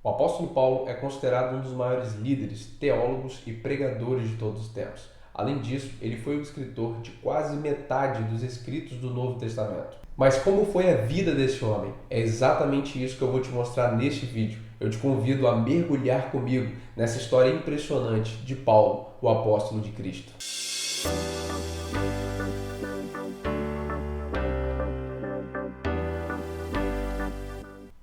O apóstolo Paulo é considerado um dos maiores líderes, teólogos e pregadores de todos os tempos. Além disso, ele foi o escritor de quase metade dos escritos do Novo Testamento. Mas como foi a vida desse homem? É exatamente isso que eu vou te mostrar neste vídeo. Eu te convido a mergulhar comigo nessa história impressionante de Paulo, o apóstolo de Cristo.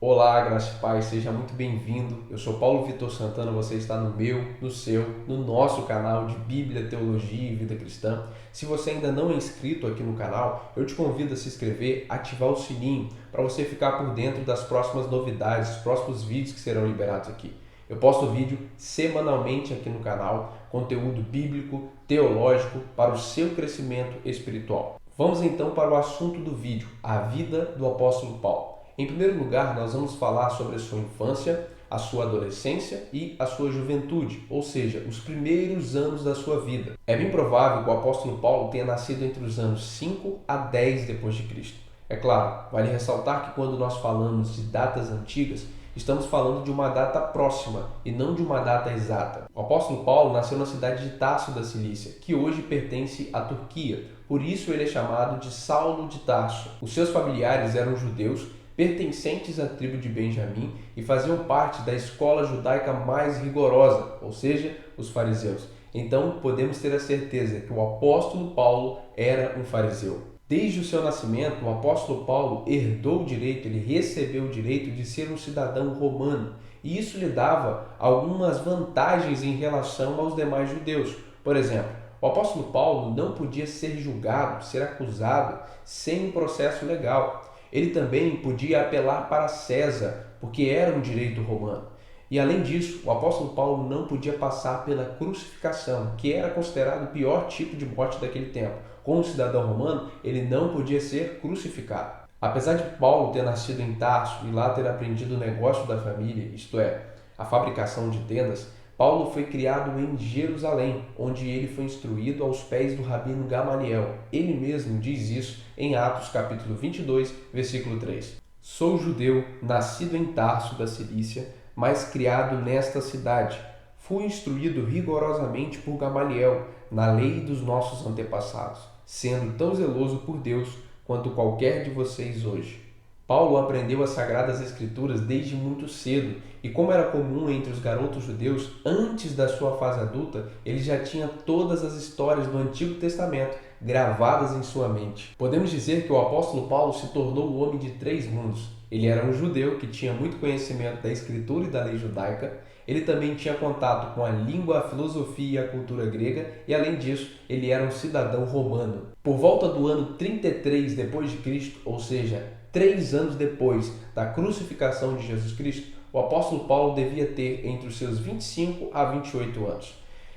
Olá, graça e paz, seja muito bem-vindo. Eu sou Paulo Vitor Santana, você está no meu, no seu, no nosso canal de Bíblia, Teologia e Vida Cristã. Se você ainda não é inscrito aqui no canal, eu te convido a se inscrever, ativar o sininho para você ficar por dentro das próximas novidades, dos próximos vídeos que serão liberados aqui. Eu posto vídeo semanalmente aqui no canal, conteúdo bíblico, teológico para o seu crescimento espiritual. Vamos então para o assunto do vídeo, a vida do apóstolo Paulo. Em primeiro lugar, nós vamos falar sobre a sua infância, a sua adolescência e a sua juventude, ou seja, os primeiros anos da sua vida. É bem provável que o apóstolo Paulo tenha nascido entre os anos 5 a 10 depois de Cristo. É claro, vale ressaltar que quando nós falamos de datas antigas, estamos falando de uma data próxima e não de uma data exata. O apóstolo Paulo nasceu na cidade de Tarso da Cilícia, que hoje pertence à Turquia. Por isso ele é chamado de Saulo de Tarso. Os seus familiares eram judeus, pertencentes à tribo de Benjamim e faziam parte da escola judaica mais rigorosa, ou seja, os fariseus. Então, podemos ter a certeza que o apóstolo Paulo era um fariseu. Desde o seu nascimento, o apóstolo Paulo herdou o direito, ele recebeu o direito de ser um cidadão romano, e isso lhe dava algumas vantagens em relação aos demais judeus. Por exemplo, o apóstolo Paulo não podia ser julgado, ser acusado, sem um processo legal. Ele também podia apelar para César, porque era um direito romano. E além disso, o apóstolo Paulo não podia passar pela crucificação, que era considerado o pior tipo de morte daquele tempo. Como cidadão romano, ele não podia ser crucificado. Apesar de Paulo ter nascido em Tarso e lá ter aprendido o negócio da família, isto é, a fabricação de tendas, Paulo foi criado em Jerusalém, onde ele foi instruído aos pés do rabino Gamaliel. Ele mesmo diz isso em Atos capítulo 22, versículo 3. Sou judeu, nascido em Tarso da Cilícia, mas criado nesta cidade. Fui instruído rigorosamente por Gamaliel, na lei dos nossos antepassados, sendo tão zeloso por Deus quanto qualquer de vocês hoje. Paulo aprendeu as Sagradas Escrituras desde muito cedo, e como era comum entre os garotos judeus, antes da sua fase adulta, ele já tinha todas as histórias do Antigo Testamento gravadas em sua mente. Podemos dizer que o apóstolo Paulo se tornou um homem de três mundos. Ele era um judeu que tinha muito conhecimento da Escritura e da lei judaica, ele também tinha contato com a língua, a filosofia e a cultura grega, e além disso, ele era um cidadão romano. Por volta do ano 33 depois de Cristo, ou seja, 3 anos depois da crucificação de Jesus Cristo, o apóstolo Paulo devia ter entre os seus 25 a 28 anos.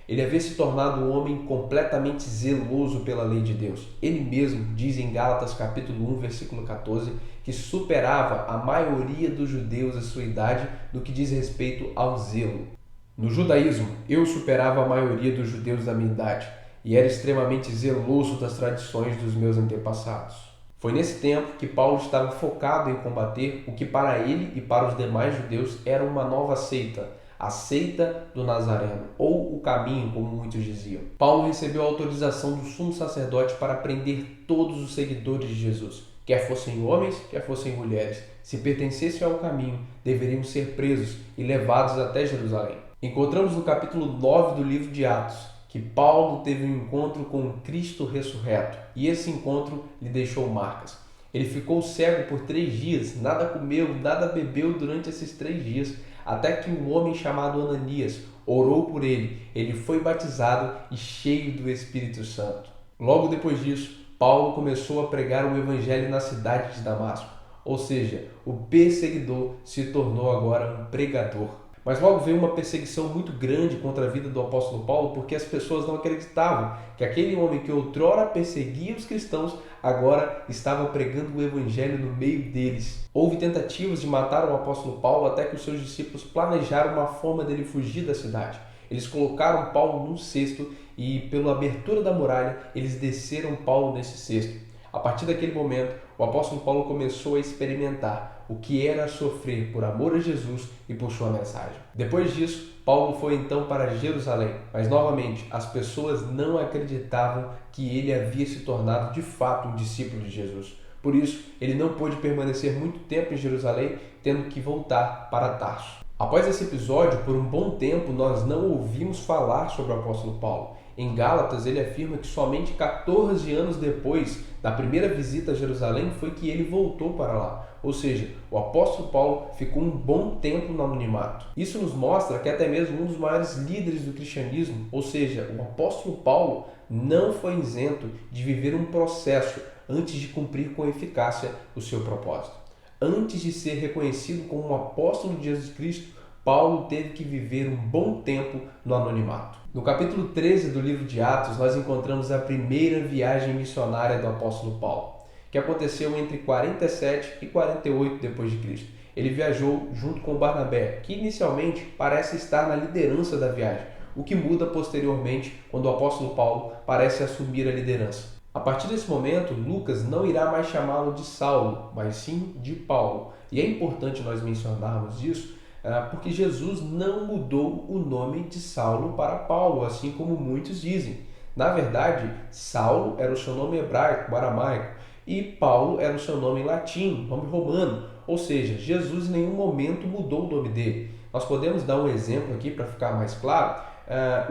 Ele havia se tornado um homem completamente zeloso pela lei de Deus. Ele mesmo diz em Gálatas capítulo 1, versículo 14, que superava a maioria dos judeus à sua idade no que diz respeito ao zelo. No judaísmo, eu superava a maioria dos judeus da minha idade e era extremamente zeloso das tradições dos meus antepassados. Foi nesse tempo que Paulo estava focado em combater o que para ele e para os demais judeus era uma nova seita, a seita do Nazareno, ou o caminho, como muitos diziam. Paulo recebeu a autorização do sumo sacerdote para prender todos os seguidores de Jesus, quer fossem homens, quer fossem mulheres. Se pertencessem ao caminho, deveriam ser presos e levados até Jerusalém. Encontramos no capítulo 9 do livro de Atos que Paulo teve um encontro com Cristo ressurreto, e esse encontro lhe deixou marcas. Ele ficou cego por 3 dias, nada comeu, nada bebeu durante esses 3 dias, até que um homem chamado Ananias orou por ele. Ele foi batizado e cheio do Espírito Santo. Logo depois disso, Paulo começou a pregar o evangelho na cidade de Damasco, ou seja, o perseguidor se tornou agora um pregador. Mas logo veio uma perseguição muito grande contra a vida do apóstolo Paulo, porque as pessoas não acreditavam que aquele homem que outrora perseguia os cristãos, agora estava pregando o evangelho no meio deles. Houve tentativas de matar o apóstolo Paulo até que os seus discípulos planejaram uma forma dele fugir da cidade. Eles colocaram Paulo num cesto e, pela abertura da muralha, eles desceram Paulo nesse cesto. A partir daquele momento, o apóstolo Paulo começou a experimentar o que era sofrer por amor a Jesus e por sua mensagem. Depois disso, Paulo foi então para Jerusalém, mas novamente as pessoas não acreditavam que ele havia se tornado de fato um discípulo de Jesus. Por isso, ele não pôde permanecer muito tempo em Jerusalém, tendo que voltar para Tarso. Após esse episódio, por um bom tempo, nós não ouvimos falar sobre o apóstolo Paulo. Em Gálatas, ele afirma que somente 14 anos depois da primeira visita a Jerusalém foi que ele voltou para lá. Ou seja, o apóstolo Paulo ficou um bom tempo no anonimato. Isso nos mostra que até mesmo um dos maiores líderes do cristianismo, ou seja, o apóstolo Paulo, não foi isento de viver um processo antes de cumprir com eficácia o seu propósito. Antes de ser reconhecido como um apóstolo de Jesus Cristo, Paulo teve que viver um bom tempo no anonimato. No capítulo 13 do livro de Atos, nós encontramos a primeira viagem missionária do apóstolo Paulo, que aconteceu entre 47 e 48 depois de Cristo. Ele viajou junto com Barnabé, que inicialmente parece estar na liderança da viagem, o que muda posteriormente quando o apóstolo Paulo parece assumir a liderança. A partir desse momento, Lucas não irá mais chamá-lo de Saulo, mas sim de Paulo. E é importante nós mencionarmos isso, porque Jesus não mudou o nome de Saulo para Paulo, assim como muitos dizem. Na verdade, Saulo era o seu nome hebraico, aramaico, e Paulo era o seu nome em latim, nome romano. Ou seja, Jesus em nenhum momento mudou o nome dele. Nós podemos dar um exemplo aqui para ficar mais claro,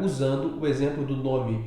usando o exemplo do nome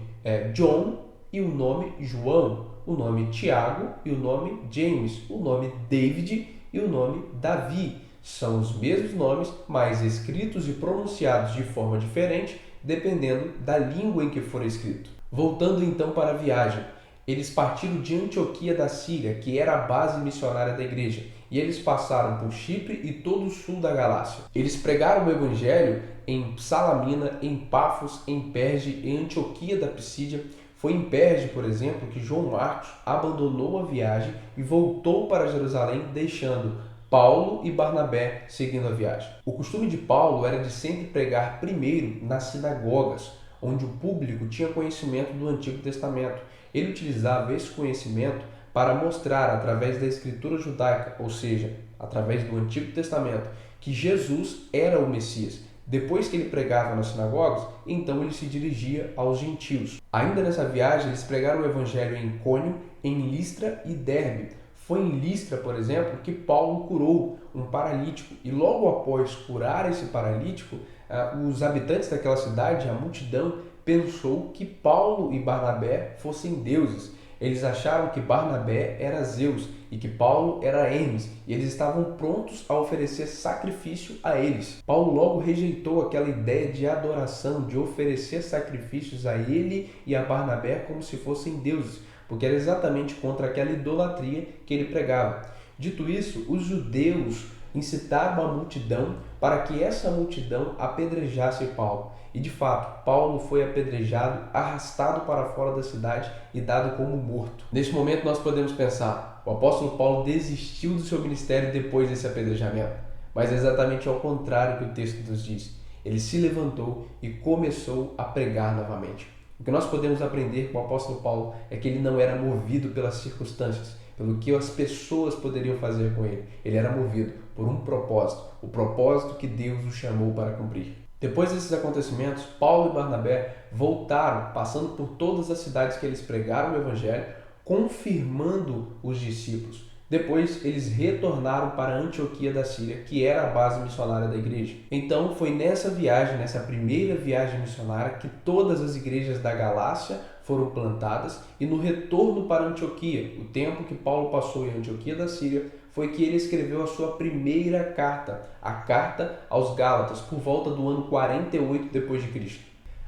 John e o nome João, o nome Tiago e o nome James, o nome David e o nome Davi. São os mesmos nomes, mas escritos e pronunciados de forma diferente, dependendo da língua em que for escrito. Voltando então para a viagem, eles partiram de Antioquia da Síria, que era a base missionária da igreja, e eles passaram por Chipre e todo o sul da Galácia. Eles pregaram o evangelho em Salamina, em Pafos, em Perge, em Antioquia da Pisídia. Foi em Perge, por exemplo, que João Marcos abandonou a viagem e voltou para Jerusalém, deixando Paulo e Barnabé seguindo a viagem. O costume de Paulo era de sempre pregar primeiro nas sinagogas, onde o público tinha conhecimento do Antigo Testamento. Ele utilizava esse conhecimento para mostrar, através da escritura judaica, ou seja, através do Antigo Testamento, que Jesus era o Messias. Depois que ele pregava nas sinagogas, então ele se dirigia aos gentios. Ainda nessa viagem, eles pregaram o evangelho em Icônio, em Listra e Derbe. Foi em Listra, por exemplo, que Paulo curou um paralítico. E logo após curar esse paralítico, os habitantes daquela cidade, a multidão, pensou que Paulo e Barnabé fossem deuses. Eles acharam que Barnabé era Zeus e que Paulo era Hermes, e eles estavam prontos a oferecer sacrifício a eles. Paulo logo rejeitou aquela ideia de adoração, de oferecer sacrifícios a ele e a Barnabé como se fossem deuses, porque era exatamente contra aquela idolatria que ele pregava. Dito isso, os judeus incitaram a multidão para que essa multidão apedrejasse Paulo. E de fato, Paulo foi apedrejado, arrastado para fora da cidade e dado como morto. Neste momento nós podemos pensar, o apóstolo Paulo desistiu do seu ministério depois desse apedrejamento. Mas é exatamente ao contrário que o texto nos diz. Ele se levantou e começou a pregar novamente. O que nós podemos aprender com o apóstolo Paulo é que ele não era movido pelas circunstâncias, pelo que as pessoas poderiam fazer com ele. Ele era movido por um propósito, o propósito que Deus o chamou para cumprir. Depois desses acontecimentos, Paulo e Barnabé voltaram, passando por todas as cidades que eles pregaram o evangelho, confirmando os discípulos. Depois, eles retornaram para Antioquia da Síria, que era a base missionária da igreja. Então, foi nessa viagem, nessa primeira viagem missionária, que todas as igrejas da Galácia foram plantadas, e no retorno para Antioquia, o tempo que Paulo passou em Antioquia da Síria, foi que ele escreveu a sua primeira carta, a carta aos Gálatas, por volta do ano 48 depois de Cristo.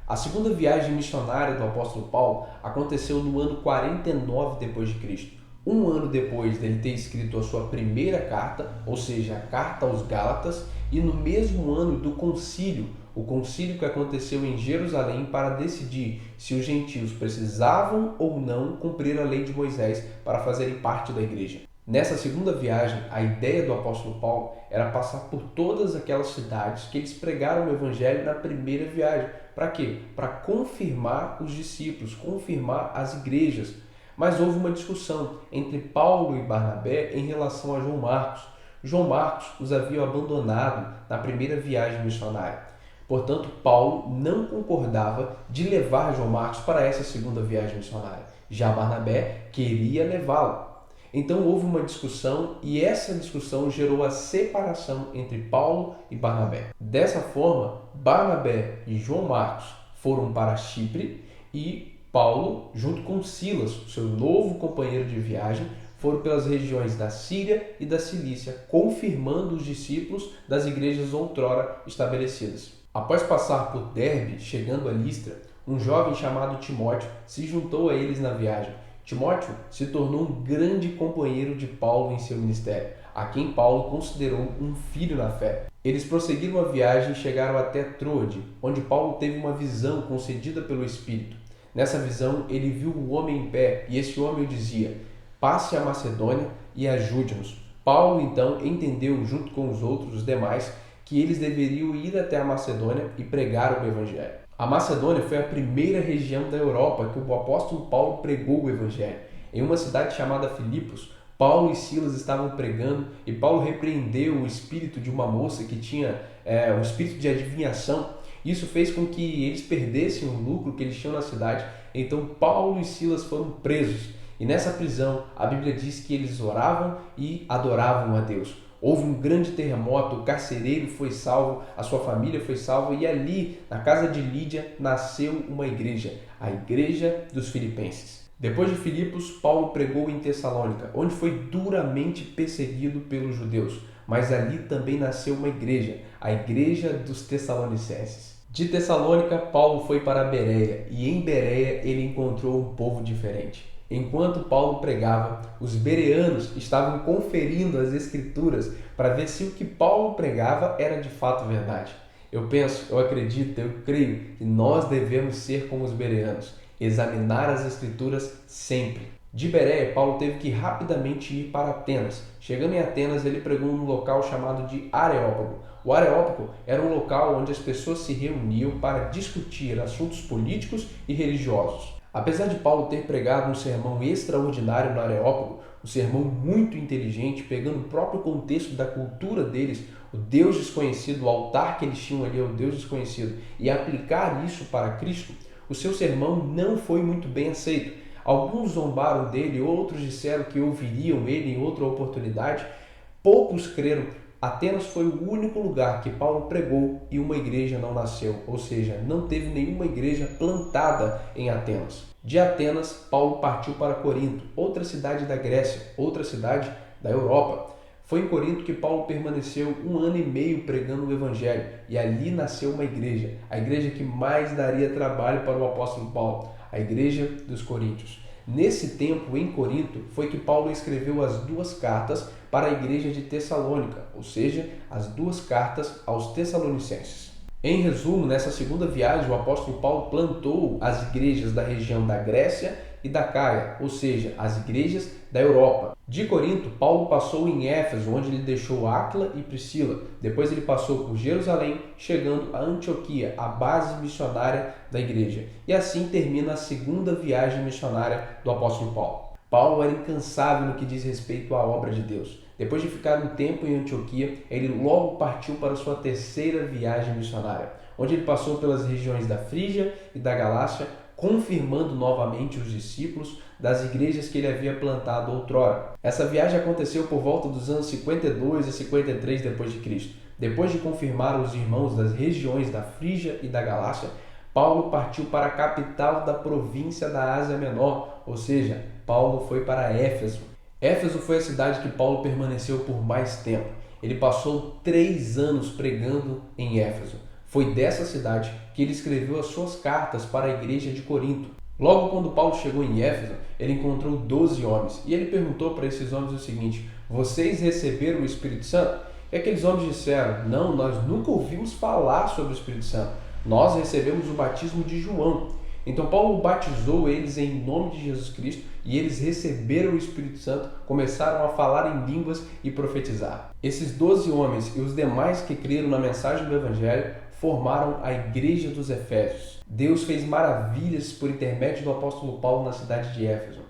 A segunda viagem missionária do apóstolo Paulo aconteceu no ano 49 depois de Cristo. Um ano depois dele ter escrito a sua primeira carta, ou seja, a carta aos Gálatas, e no mesmo ano do concílio, o concílio que aconteceu em Jerusalém para decidir se os gentios precisavam ou não cumprir a lei de Moisés para fazerem parte da igreja. Nessa segunda viagem, a ideia do apóstolo Paulo era passar por todas aquelas cidades que eles pregaram o evangelho na primeira viagem. Para quê? Para confirmar os discípulos, confirmar as igrejas. Mas houve uma discussão entre Paulo e Barnabé em relação a João Marcos. João Marcos os havia abandonado na primeira viagem missionária. Portanto, Paulo não concordava de levar João Marcos para essa segunda viagem missionária. Já Barnabé queria levá-lo. Então houve uma discussão e essa discussão gerou a separação entre Paulo e Barnabé. Dessa forma, Barnabé e João Marcos foram para Chipre e Paulo, junto com Silas, seu novo companheiro de viagem, foram pelas regiões da Síria e da Cilícia, confirmando os discípulos das igrejas outrora estabelecidas. Após passar por Derbe, chegando a Listra, um jovem chamado Timóteo se juntou a eles na viagem. Timóteo se tornou um grande companheiro de Paulo em seu ministério, a quem Paulo considerou um filho na fé. Eles prosseguiram a viagem e chegaram até Troade, onde Paulo teve uma visão concedida pelo Espírito. Nessa visão, ele viu um homem em pé, e esse homem o dizia: passe a Macedônia e ajude-nos. Paulo, então, entendeu, junto com os demais, que eles deveriam ir até a Macedônia e pregar o Evangelho. A Macedônia foi a primeira região da Europa que o apóstolo Paulo pregou o Evangelho. Em uma cidade chamada Filipos, Paulo e Silas estavam pregando e Paulo repreendeu o espírito de uma moça que tinha um espírito de adivinhação. Isso fez com que eles perdessem o lucro que eles tinham na cidade. Então Paulo e Silas foram presos. E nessa prisão, a Bíblia diz que eles oravam e adoravam a Deus. Houve um grande terremoto, o carcereiro foi salvo, a sua família foi salva e ali, na casa de Lídia, nasceu uma igreja, a Igreja dos Filipenses. Depois de Filipos, Paulo pregou em Tessalônica, onde foi duramente perseguido pelos judeus, mas ali também nasceu uma igreja, a Igreja dos Tessalonicenses. De Tessalônica, Paulo foi para Bereia e em Bereia ele encontrou um povo diferente. Enquanto Paulo pregava, os bereanos estavam conferindo as escrituras para ver se o que Paulo pregava era de fato verdade. Eu acredito, eu creio que nós devemos ser como os bereanos, examinar as escrituras sempre. De Bereia, Paulo teve que rapidamente ir para Atenas. Chegando em Atenas, ele pregou num local chamado de Areópago. O Areópago era um local onde as pessoas se reuniam para discutir assuntos políticos e religiosos. Apesar de Paulo ter pregado um sermão extraordinário no Areópago, um sermão muito inteligente, pegando o próprio contexto da cultura deles, o Deus desconhecido, o altar que eles tinham ali, o Deus desconhecido, e aplicar isso para Cristo, o seu sermão não foi muito bem aceito. Alguns zombaram dele, outros disseram que ouviriam ele em outra oportunidade, poucos creram. Atenas foi o único lugar que Paulo pregou e uma igreja não nasceu, ou seja, não teve nenhuma igreja plantada em Atenas. De Atenas, Paulo partiu para Corinto, outra cidade da Grécia, outra cidade da Europa. Foi em Corinto que Paulo permaneceu 1 ano e meio pregando o Evangelho e ali nasceu uma igreja, a igreja que mais daria trabalho para o apóstolo Paulo, a Igreja dos Coríntios. Nesse tempo, em Corinto, foi que Paulo escreveu as 2 cartas para a igreja de Tessalônica, ou seja, as 2 cartas aos Tessalonicenses. Em resumo, nessa segunda viagem, o apóstolo Paulo plantou as igrejas da região da Grécia e da Caia, ou seja, as igrejas da Europa. De Corinto, Paulo passou em Éfeso, onde ele deixou Áquila e Priscila. Depois ele passou por Jerusalém, chegando a Antioquia, a base missionária da igreja. E assim termina a segunda viagem missionária do apóstolo Paulo. Paulo era incansável no que diz respeito à obra de Deus. Depois de ficar um tempo em Antioquia, ele logo partiu para sua terceira viagem missionária, onde ele passou pelas regiões da Frígia e da Galácia, confirmando novamente os discípulos das igrejas que ele havia plantado outrora. Essa viagem aconteceu por volta dos anos 52 a 53 d.C. Depois de confirmar os irmãos das regiões da Frígia e da Galácia, Paulo partiu para a capital da província da Ásia Menor, ou seja, Paulo foi para Éfeso. Éfeso foi a cidade que Paulo permaneceu por mais tempo. Ele passou 3 anos pregando em Éfeso. Foi dessa cidade que ele escreveu as suas cartas para a igreja de Corinto. Logo quando Paulo chegou em Éfeso, ele encontrou 12 homens e ele perguntou para esses homens o seguinte: vocês receberam o Espírito Santo? E aqueles homens disseram: não, nós nunca ouvimos falar sobre o Espírito Santo. Nós recebemos o batismo de João. Então Paulo batizou eles em nome de Jesus Cristo e eles receberam o Espírito Santo, começaram a falar em línguas e profetizar. Esses 12 homens e os demais que creram na mensagem do Evangelho formaram a Igreja dos Efésios. Deus fez maravilhas por intermédio do apóstolo Paulo na cidade de Éfeso.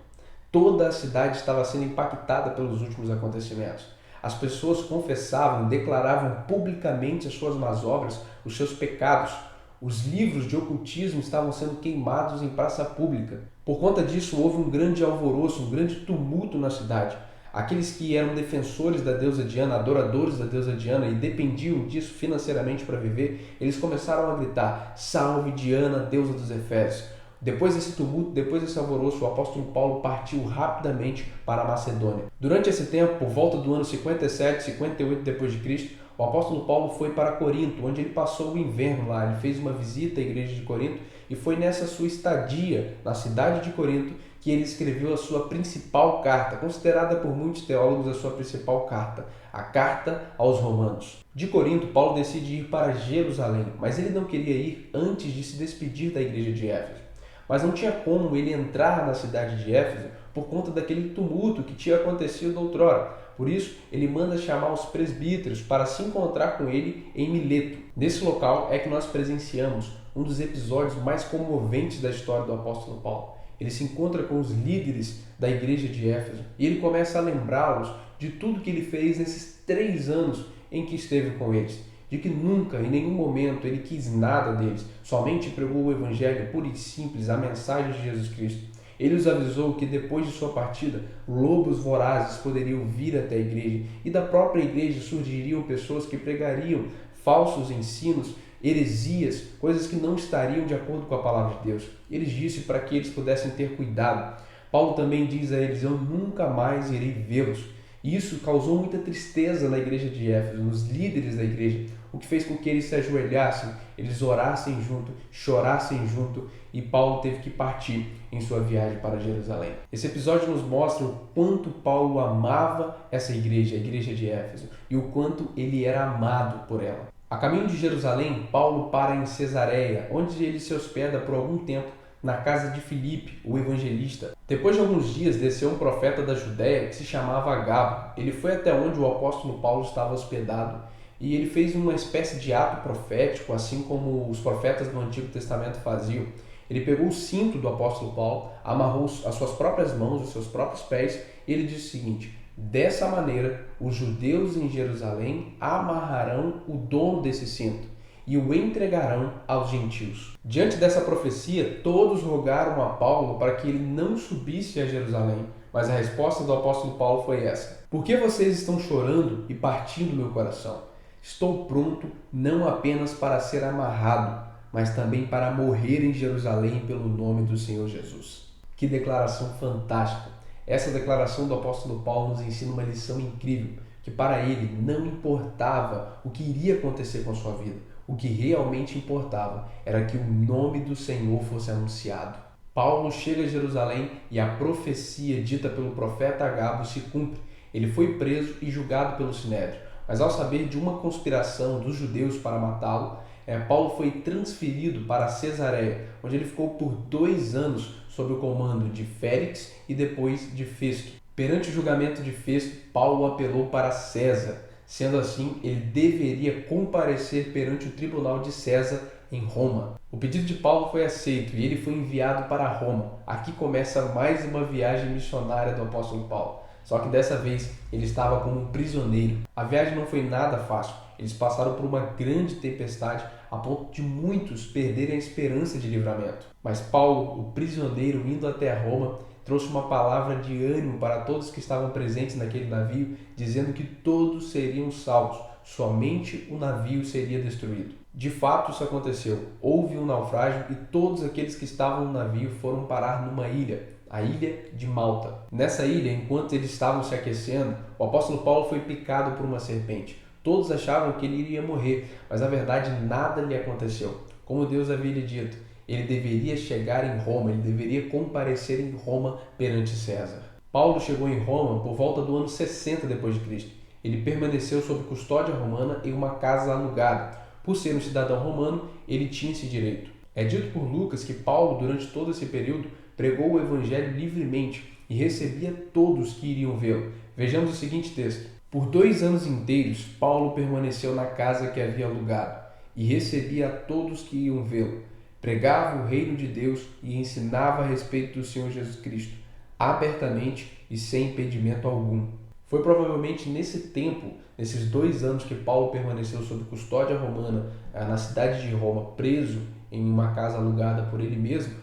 Toda a cidade estava sendo impactada pelos últimos acontecimentos. As pessoas confessavam, declaravam publicamente as suas más obras, os seus pecados. Os livros de ocultismo estavam sendo queimados em praça pública. Por conta disso, houve um grande alvoroço, um grande tumulto na cidade. Aqueles que eram defensores da deusa Diana, adoradores da deusa Diana e dependiam disso financeiramente para viver, eles começaram a gritar: "Salve Diana, deusa dos Efésios!" Depois desse tumulto, depois desse alvoroço, o apóstolo Paulo partiu rapidamente para a Macedônia. Durante esse tempo, por volta do ano 57, 58 d.C., o apóstolo Paulo foi para Corinto, onde ele passou o inverno lá. Ele fez uma visita à igreja de Corinto e foi nessa sua estadia na cidade de Corinto que ele escreveu a sua principal carta, considerada por muitos teólogos a sua principal carta, a Carta aos Romanos. De Corinto, Paulo decide ir para Jerusalém, mas ele não queria ir antes de se despedir da igreja de Éfeso. Mas não tinha como ele entrar na cidade de Éfeso por conta daquele tumulto que tinha acontecido outrora. Por isso, ele manda chamar os presbíteros para se encontrar com ele em Mileto. Nesse local é que nós presenciamos um dos episódios mais comoventes da história do apóstolo Paulo. Ele se encontra com os líderes da igreja de Éfeso e ele começa a lembrá-los de tudo que ele fez nesses 3 anos em que esteve com eles. De que nunca, em nenhum momento, ele quis nada deles, somente pregou o evangelho puro e simples, a mensagem de Jesus Cristo. Ele os avisou que depois de sua partida, lobos vorazes poderiam vir até a igreja e da própria igreja surgiriam pessoas que pregariam falsos ensinos, heresias, coisas que não estariam de acordo com a palavra de Deus. Ele disse para que eles pudessem ter cuidado. Paulo também diz a eles: "Eu nunca mais irei vê-los." E isso causou muita tristeza na igreja de Éfeso, nos líderes da igreja, o que fez com que eles se ajoelhassem, eles orassem junto, chorassem junto, e Paulo teve que partir em sua viagem para Jerusalém. Esse episódio nos mostra o quanto Paulo amava essa igreja, a igreja de Éfeso, e o quanto ele era amado por ela. A caminho de Jerusalém, Paulo para em Cesareia, onde ele se hospeda por algum tempo na casa de Filipe, o evangelista. Depois de alguns dias, desceu um profeta da Judéia que se chamava Agabo. Ele foi até onde o apóstolo Paulo estava hospedado e ele fez uma espécie de ato profético, assim como os profetas do Antigo Testamento faziam. Ele pegou o cinto do apóstolo Paulo, amarrou as suas próprias mãos, os seus próprios pés, e ele disse o seguinte: "Dessa maneira, os judeus em Jerusalém amarrarão o dono desse cinto e o entregarão aos gentios." Diante dessa profecia, todos rogaram a Paulo para que ele não subisse a Jerusalém, mas a resposta do apóstolo Paulo foi essa: "Por que vocês estão chorando e partindo meu coração? Estou pronto não apenas para ser amarrado, mas também para morrer em Jerusalém pelo nome do Senhor Jesus." Que declaração fantástica! Essa declaração do apóstolo Paulo nos ensina uma lição incrível, que para ele não importava o que iria acontecer com a sua vida. O que realmente importava era que o nome do Senhor fosse anunciado. Paulo chega a Jerusalém e a profecia dita pelo profeta Agabo se cumpre. Ele foi preso e julgado pelo Sinédrio, mas ao saber de uma conspiração dos judeus para matá-lo, Paulo foi transferido para Cesareia, onde ele ficou por 2 anos sob o comando de Félix e depois de Festo. Perante o julgamento de Festo, Paulo apelou para César. Sendo assim, ele deveria comparecer perante o tribunal de César em Roma. O pedido de Paulo foi aceito e ele foi enviado para Roma. Aqui começa mais uma viagem missionária do apóstolo Paulo. Só que dessa vez ele estava como um prisioneiro. A viagem não foi nada fácil. Eles passaram por uma grande tempestade a ponto de muitos perderem a esperança de livramento. Mas Paulo, o prisioneiro, indo até Roma, trouxe uma palavra de ânimo para todos que estavam presentes naquele navio, dizendo que todos seriam salvos, somente o navio seria destruído. De fato, isso aconteceu. Houve um naufrágio e todos aqueles que estavam no navio foram parar numa ilha, a ilha de Malta. Nessa ilha, enquanto eles estavam se aquecendo, o apóstolo Paulo foi picado por uma serpente. Todos achavam que ele iria morrer, mas na verdade nada lhe aconteceu. Como Deus havia lhe dito, ele deveria chegar em Roma, ele deveria comparecer em Roma perante César. Paulo chegou em Roma por volta do ano 60 d.C. Ele permaneceu sob custódia romana em uma casa alugada. Por ser um cidadão romano, ele tinha esse direito. É dito por Lucas que Paulo, durante todo esse período, pregou o evangelho livremente e recebia todos que iriam vê-lo. Vejamos o seguinte texto: "Por 2 anos inteiros, Paulo permaneceu na casa que havia alugado e recebia a todos que iam vê-lo. Pregava o reino de Deus e ensinava a respeito do Senhor Jesus Cristo, abertamente e sem impedimento algum." Foi provavelmente nesse tempo, nesses 2 anos que Paulo permaneceu sob custódia romana, na cidade de Roma, preso em uma casa alugada por ele mesmo,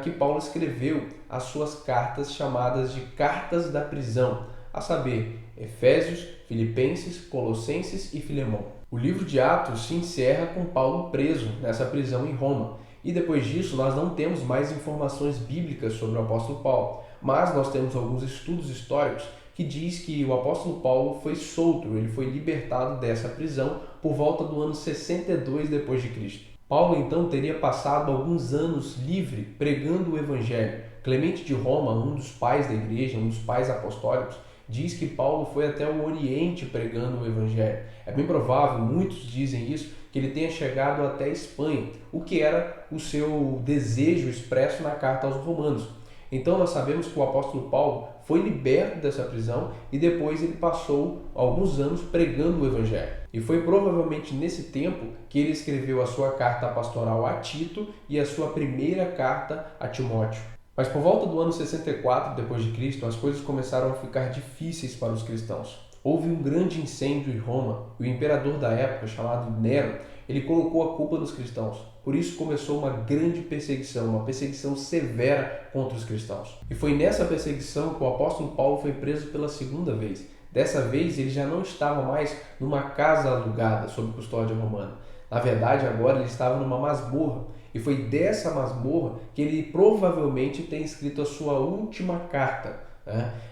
que Paulo escreveu as suas cartas chamadas de cartas da prisão, a saber, Efésios, Filipenses, Colossenses e Filemão. O livro de Atos se encerra com Paulo preso nessa prisão em Roma. E depois disso nós não temos mais informações bíblicas sobre o apóstolo Paulo, mas nós temos alguns estudos históricos que diz que o apóstolo Paulo foi solto, ele foi libertado dessa prisão por volta do ano 62 depois de Cristo. Paulo então teria passado alguns anos livre pregando o evangelho. Clemente de Roma, um dos pais da igreja, um dos pais apostólicos, diz que Paulo foi até o Oriente pregando o evangelho. É bem provável, muitos dizem isso, que ele tenha chegado até a Espanha, o que era o seu desejo expresso na carta aos Romanos. Então nós sabemos que o apóstolo Paulo foi liberto dessa prisão e depois ele passou alguns anos pregando o evangelho. E foi provavelmente nesse tempo que ele escreveu a sua carta pastoral a Tito e a sua primeira carta a Timóteo. Mas por volta do ano 64 depois de Cristo, as coisas começaram a ficar difíceis para os cristãos. Houve um grande incêndio em Roma e o imperador da época, chamado Nero, ele colocou a culpa nos cristãos. Por isso começou uma grande perseguição, uma perseguição severa contra os cristãos. E foi nessa perseguição que o apóstolo Paulo foi preso pela segunda vez. Dessa vez ele já não estava mais numa casa alugada sob custódia romana. Na verdade, agora ele estava numa masmorra. E foi dessa masmorra que ele provavelmente tem escrito a sua última carta,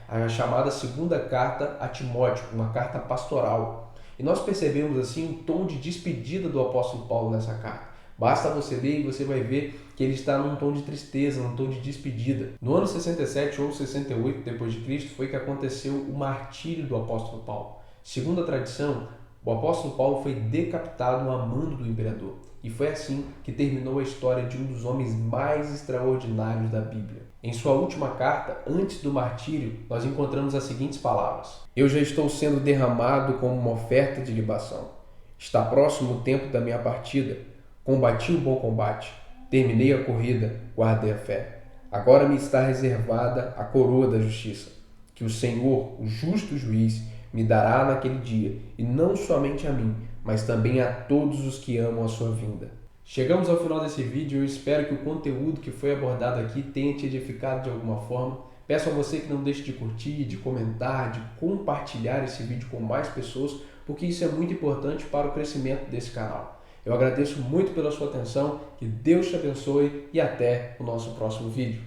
a chamada segunda carta a Timóteo, uma carta pastoral. E nós percebemos assim um tom de despedida do apóstolo Paulo nessa carta. Basta você ler e você vai ver que ele está num tom de tristeza, num tom de despedida. No ano 67 ou 68 depois de Cristo foi que aconteceu o martírio do apóstolo Paulo. Segundo a tradição, o apóstolo Paulo foi decapitado a mando do imperador. E foi assim que terminou a história de um dos homens mais extraordinários da Bíblia. Em sua última carta, antes do martírio, nós encontramos as seguintes palavras: Eu já estou sendo derramado como uma oferta de libação. Está próximo o tempo da minha partida. Combati o bom combate. Terminei a corrida, guardei a fé. Agora me está reservada a coroa da justiça, que o Senhor, o justo juiz, me dará naquele dia, e não somente a mim, mas também a todos os que amam a sua vinda. Chegamos ao final desse vídeo, eu espero que o conteúdo que foi abordado aqui tenha te edificado de alguma forma. Peço a você que não deixe de curtir, de comentar, de compartilhar esse vídeo com mais pessoas, porque isso é muito importante para o crescimento desse canal. Eu agradeço muito pela sua atenção, que Deus te abençoe e até o nosso próximo vídeo.